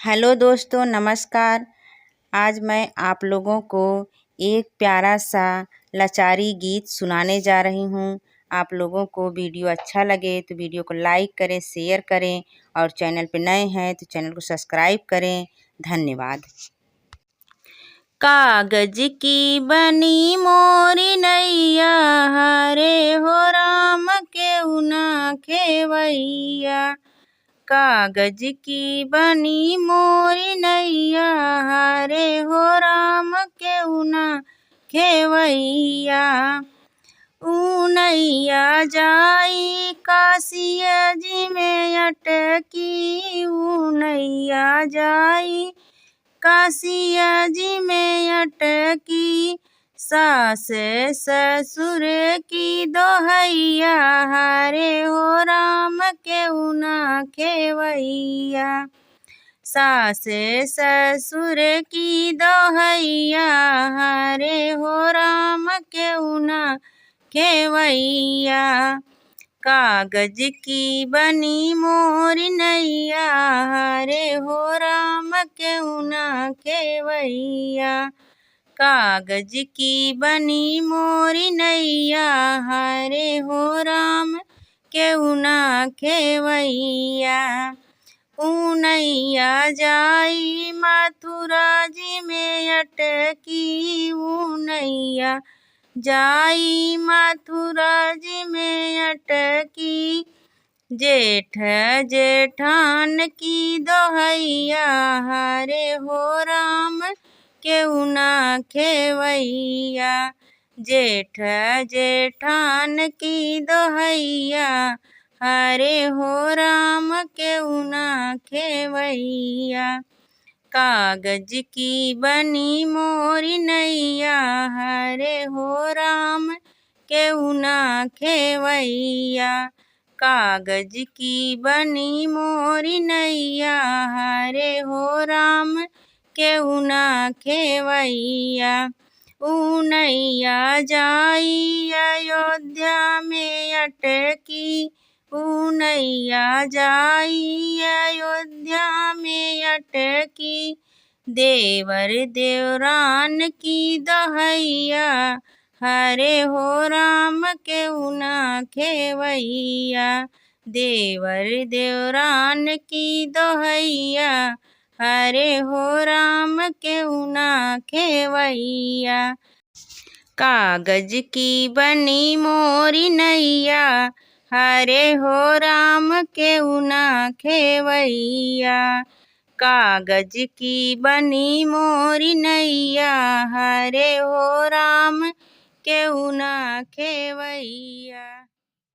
Hello दोस्तों, नमस्कार। आज मैं आप लोगों को एक प्यारा सा लाचारी गीत सुनाने जा रही हूँ। आप लोगों को वीडियो अच्छा लगे तो वीडियो को लाइक करें, शेयर करें और चैनल पे नए हैं तो चैनल को सब्सक्राइब करें। धन्यवाद। कागज की बनी मोरी नैया, हरे हो राम केहू ना खेवैया। कागज की बनी मोरी नैया, हरे हो राम केहू ना खेवैया। ऊ नैया जाई काशिया जी में अटकी, ऊ नैया जाई काशिया जी में अटकी। सास ससुर की दोहैया, हरे हो राम केहू ना खेवैया। सास ससुर की दोहैया, हरे हो राम केहू ना खेवैया। कागज की बनी मोरी नैया, हरे हो राम केहू ना खेवैया। कागज की बनी मोरी नैया, हरे हो राम केहू ना खेवैया। ऊ नैया जाई मथुरा जी में अटकी, ऊ नैया जाई मथुरा जी में अटकी। जेठ जेठान की दोहैया, हरे हो राम केहू ना खेवैया। जेठ जेठान की दोहैया, हरे हो राम केहू ना खेवैया। कागज की बनी मोरी नैया, हरे हो राम केहू ना खेवैया। कागज की बनी मोरी नैया, हरे हो राम केहू ना खेवैया। ऊ नैया जाई अयोध्या में अटकी, ऊ नैया जाई अयोध्या में अटकी। देवर देवरान की दोहैया, हरे हो राम केहू ना खेवैया। देवर देवरान की दोहैया, हरे हो राम केहू ना खेवैया। कागज की बनी मोरी नैया, हरे हो राम केहू ना खेवैया। कागज की बनी मोरी नैया, हरे हो राम केहू ना खेवैया।